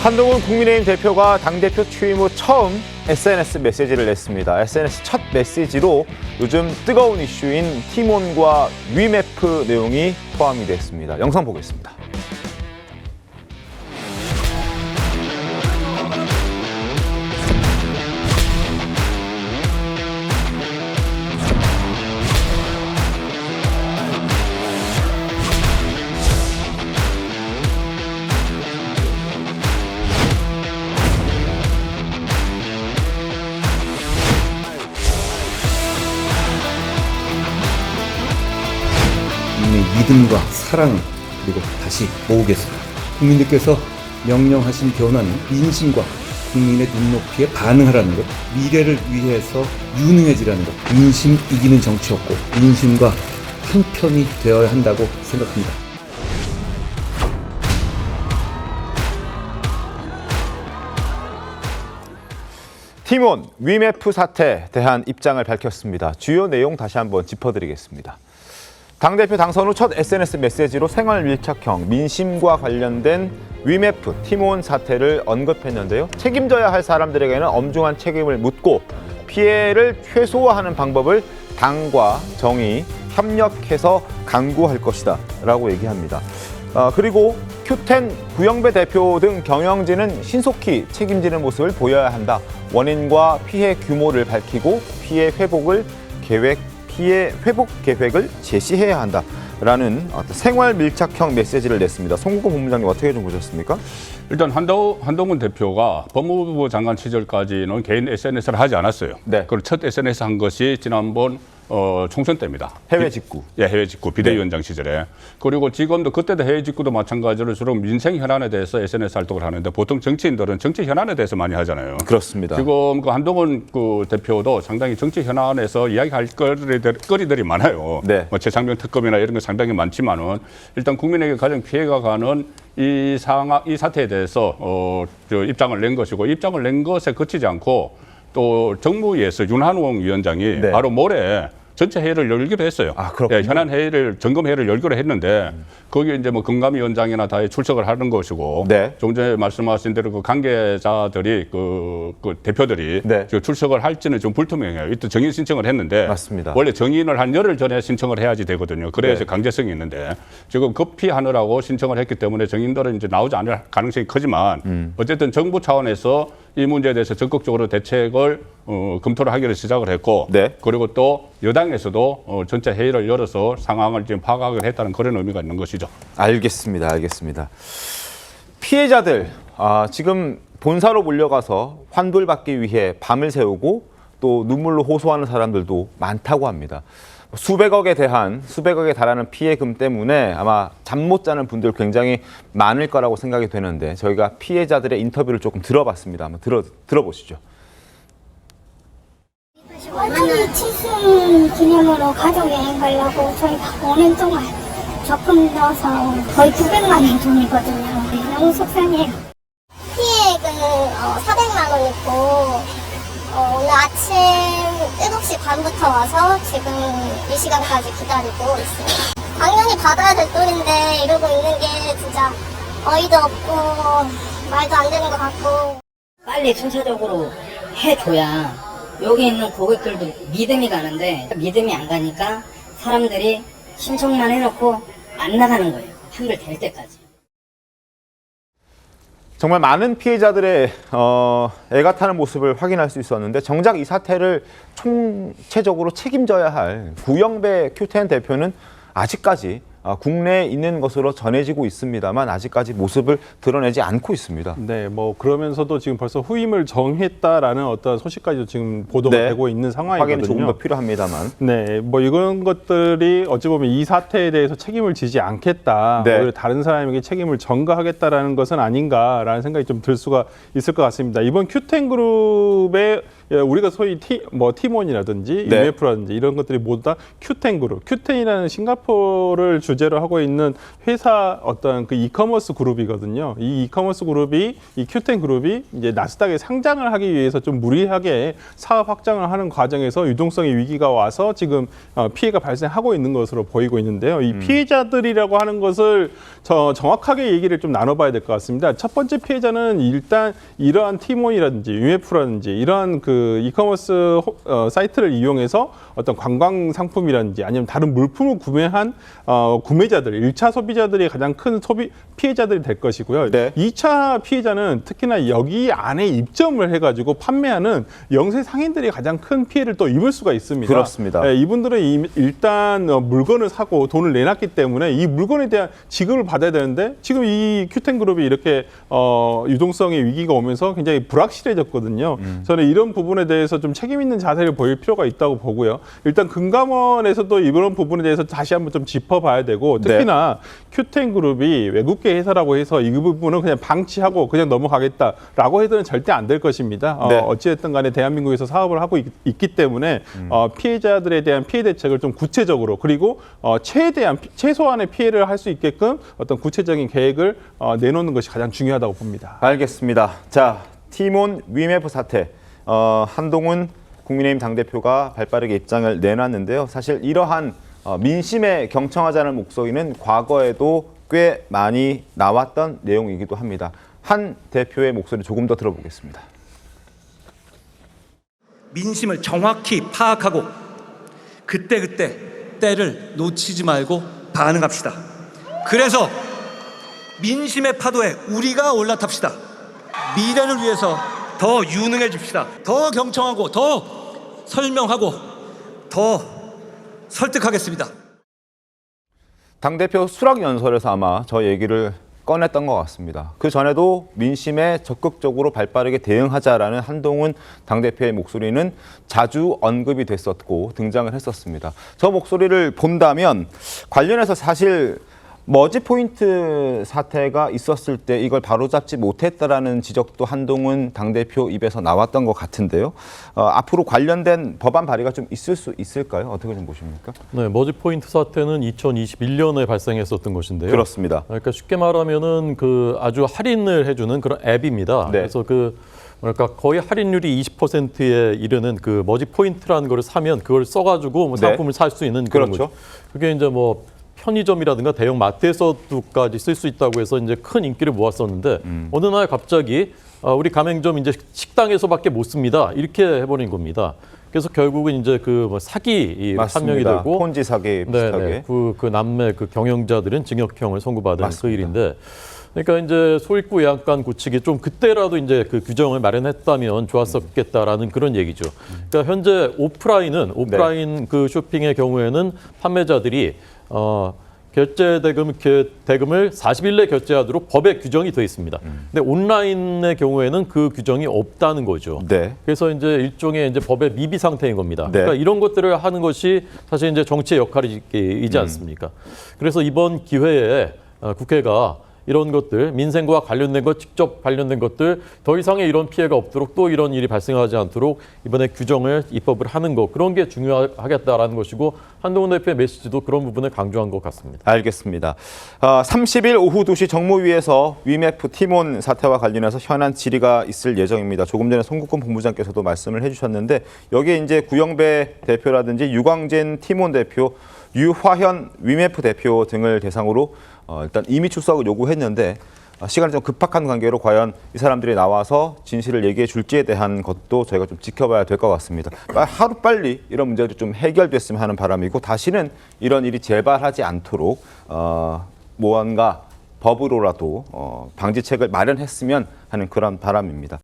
한동훈 국민의힘 대표가 당대표 취임 후 처음 SNS 메시지를 냈습니다. SNS 첫 메시지로 요즘 뜨거운 이슈인 팀원과 위메프 내용이 포함이 됐습니다. 영상 보겠습니다. 믿음과 사랑 그리고 다시 모으겠습니다. 국민들께서 명령하신 변화는 민심과 국민의 눈높이에 반응하라는 것, 미래를 위해서 유능해지라는 것, 민심 이기는 정치였고 민심과 한편이 되어야 한다고 생각합니다. 팀원 위메프 사태에 대한 입장을 밝혔습니다. 주요 내용 다시 한번 짚어드리겠습니다. 당대표 당선 후 첫 SNS 메시지로 생활 밀착형 민심과 관련된 위메프 팀원 사태를 언급했는데요. 책임져야 할 사람들에게는 엄중한 책임을 묻고 피해를 최소화하는 방법을 당과 정의, 협력해서 강구할 것이다 라고 얘기합니다. 그리고 큐텐 구영배 대표 등 경영진은 신속히 책임지는 모습을 보여야 한다. 원인과 피해 규모를 밝히고 피해 회복 계획을 제시해야 한다라는 생활 밀착형 메시지를 냈습니다. 송국권 본부장님 어떻게 좀 보셨습니까? 일단 한동훈 대표가 법무부 장관 시절까지는 개인 SNS를 하지 않았어요. 네. 그리고 첫 SNS 한 것이 지난번 총선 때입니다. 해외 직구. 예, 해외 직구 비대위원장 시절에. 그리고 지금도 그때도 해외 직구도 마찬가지로 주로 민생 현안에 대해서 SNS 활동을 하는데 보통 정치인들은 정치 현안에 대해서 많이 하잖아요. 그렇습니다. 지금 그 한동훈 그 대표도 상당히 정치 현안에서 이야기할 거리들이 많아요. 네. 뭐 최상병 특검이나 이런 거 상당히 많지만은 일단 국민에게 가장 피해가 가는 이 사태에 대해서 입장을 낸 것이고 입장을 낸 것에 그치지 않고 또 정무위에서 윤한홍 위원장이 네. 바로 모레 전체 회의를 열기로 했어요. 아, 그렇군요. 예, 현안 회의를 점검 회의를 열기로 했는데 거기 이제 뭐 금감위원장이나 다 출석을 하는 것이고 네. 조금 전에 말씀하신 대로 그 관계자들이 그 대표들이 네. 출석을 할지는 좀 불투명해요. 이때 정인 신청을 했는데 맞습니다. 원래 정인을 한 열흘 전에 신청을 해야지 되거든요. 그래야지 네. 강제성이 있는데 지금 급히 하느라고 신청을 했기 때문에 정인들은 이제 나오지 않을 가능성이 크지만 어쨌든 정부 차원에서 이 문제에 대해서 적극적으로 대책을 검토를 하기로 시작을 했고 네. 그리고 또 여당에서도 전체 회의를 열어서 상황을 지금 파악을 했다는 그런 의미가 있는 것이죠. 알겠습니다. 피해자들 지금 본사로 몰려가서 환불받기 위해 밤을 새우고 또 눈물로 호소하는 사람들도 많다고 합니다. 수백억에 달하는 피해금 때문에 아마 잠 못 자는 분들 굉장히 많을 거라고 생각이 되는데 저희가 피해자들의 인터뷰를 조금 들어봤습니다. 한번 들어보시죠. 어머니 칠순 기념으로 가족여행 가려고 저희가 5년 동안 적금 넣어서 거의 900만 원 돈이거든요. 너무 속상해요. 피해액은 400만 원 있고 오늘 아침 7시 반부터 와서 지금 이 시간까지 기다리고 있어요. 당연히 받아야 될 돈인데 이러고 있는 게 진짜 어이도 없고 말도 안 되는 것 같고. 빨리 순차적으로 해줘야 여기 있는 고객들도 믿음이 가는데 믿음이 안 가니까 사람들이 신청만 해놓고 안 나가는 거예요. 판결될 때까지. 정말 많은 피해자들의 애가 타는 모습을 확인할 수 있었는데 정작 이 사태를 총체적으로 책임져야 할 구영배 큐텐 대표는 아직까지 국내에 있는 것으로 전해지고 있습니다만 아직까지 모습을 드러내지 않고 있습니다. 네, 뭐 그러면서도 지금 벌써 후임을 정했다라는 어떤 소식까지도 지금 보도가 네. 되고 있는 상황이거든요. 확인이 조금 더 필요합니다만. 네, 뭐 이런 것들이 어찌 보면 이 사태에 대해서 책임을 지지 않겠다, 네. 오히려 다른 사람에게 책임을 전가하겠다라는 것은 아닌가라는 생각이 좀 들 수가 있을 것 같습니다. 이번 큐텐그룹의 우리가 소위 팀원이라든지 네. UMF라든지 이런 것들이 모두 다 큐텐 그룹, 큐텐이라는 싱가포르를 주제로 하고 있는 회사 어떤 그 이커머스 그룹이거든요. 이 이커머스 그룹이 이 큐텐 그룹이 이제 나스닥에 상장을 하기 위해서 좀 무리하게 사업 확장을 하는 과정에서 유동성의 위기가 와서 지금 피해가 발생하고 있는 것으로 보이고 있는데요. 이 피해자들이라고 하는 것을 정확하게 얘기를 좀 나눠봐야 될 것 같습니다. 첫 번째 피해자는 일단 이러한 팀원이라든지 UMF라든지 이러한 그 이커머스 사이트를 이용해서 어떤 관광 상품이라든지 아니면 다른 물품을 구매한 구매자들, 1차 소비자들이 가장 큰 피해자들이 될 것이고요. 네. 2차 피해자는 특히나 여기 안에 입점을 해가지고 판매하는 영세 상인들이 가장 큰 피해를 또 입을 수가 있습니다. 그렇습니다. 네, 이분들은 일단 물건을 사고 돈을 내놨기 때문에 이 물건에 대한 지급을 받아야 되는데 지금 이 큐텐 그룹이 이렇게 유동성의 위기가 오면서 굉장히 불확실해졌거든요. 저는 이런 부분에 대해서 좀 책임 있는 자세를 보일 필요가 있다고 보고요. 일단 금감원에서도 이런 부분에 대해서 다시 한번 좀 짚어봐야 되고 특히나 큐텐 그룹이 외국계 회사라고 해서 이 부분은 그냥 방치하고 그냥 넘어가겠다라고 해서는 절대 안 될 것입니다. 네. 어찌됐든 간에 대한민국에서 사업을 하고 있기 때문에 피해자들에 대한 피해 대책을 좀 구체적으로 그리고 최소한의 피해를 할 수 있게끔 어떤 구체적인 계획을 내놓는 것이 가장 중요하다고 봅니다. 알겠습니다. 자, 티몬 위메프 사태. 한동훈 국민의힘 당대표가 발빠르게 입장을 내놨는데요. 사실 이러한 민심에 경청하자는 목소리는 과거에도 꽤 많이 나왔던 내용이기도 합니다. 한 대표의 목소리 조금 더 들어보겠습니다. 민심을 정확히 파악하고 그때그때 때를 놓치지 말고 반응합시다. 그래서 민심의 파도에 우리가 올라탑시다. 미래를 위해서 더 유능해집시다. 더 경청하고 더 설명하고 더 설득하겠습니다. 당대표 수락연설에서 아마 저 얘기를 꺼냈던 것 같습니다. 그 전에도 민심에 적극적으로 발빠르게 대응하자라는 한동훈 당대표의 목소리는 자주 언급이 됐었고 등장을 했었습니다. 저 목소리를 본다면 관련해서 사실 머지 포인트 사태가 있었을 때 이걸 바로잡지 못했다라는 지적도 한동훈 당대표 입에서 나왔던 것 같은데요. 앞으로 관련된 법안 발의가 좀 있을 수 있을까요? 어떻게 좀 보십니까? 네, 머지 포인트 사태는 2021년에 발생했었던 것인데요. 그렇습니다. 그러니까 쉽게 말하면은 그 아주 할인을 해주는 그런 앱입니다. 네. 그래서 거의 할인율이 20%에 이르는 그 머지 포인트라는 걸 사면 그걸 써가지고 네. 상품을 살 수 있는 그런 그렇죠. 거죠. 그게 이제 편의점이라든가 대형 마트에서도까지 쓸 수 있다고 해서 이제 큰 인기를 모았었는데 어느 날 갑자기 우리 가맹점 이제 식당에서밖에 못 씁니다. 이렇게 해버린 겁니다. 그래서 결국은 이제 사기 판명이 맞습니다. 되고 폰지 사기 비슷하게. 네네. 그 남매 그 경영자들은 징역형을 선고받은 맞습니다. 그 일인데. 그러니까 이제 소입구 외양간 구치기 좀 그때라도 이제 그 규정을 마련했다면 좋았었겠다라는 그런 얘기죠. 그러니까 현재 오프라인 그 쇼핑의 경우에는 판매자들이 결제 대금을 40일 내 결제하도록 법에 규정이 되어 있습니다. 근데 온라인의 경우에는 그 규정이 없다는 거죠. 네. 그래서 이제 일종의 이제 법의 미비 상태인 겁니다. 네. 그러니까 이런 것들을 하는 것이 사실 이제 정치의 역할이지 않습니까? 그래서 이번 기회에 국회가 이런 것들, 민생과 관련된 것, 직접 관련된 것들, 더 이상의 이런 피해가 없도록 또 이런 일이 발생하지 않도록 이번에 규정을 입법을 하는 것, 그런 게 중요하겠다라는 것이고 한동훈 대표의 메시지도 그런 부분을 강조한 것 같습니다. 알겠습니다. 30일 오후 2시 정무위에서 위메프 티몬 사태와 관련해서 현안 질의가 있을 예정입니다. 조금 전에 송국근 본부장께서도 말씀을 해주셨는데 여기에 이제 구영배 대표라든지 유광진 티몬 대표, 유화현 위메프 대표 등을 대상으로 일단 임의 출석을 요구했는데 시간이 좀 급박한 관계로 과연 이 사람들이 나와서 진실을 얘기해 줄지에 대한 것도 저희가 좀 지켜봐야 될 것 같습니다. 하루빨리 이런 문제들이 좀 해결됐으면 하는 바람이고 다시는 이런 일이 재발하지 않도록 무언가 법으로라도 방지책을 마련했으면 하는 그런 바람입니다.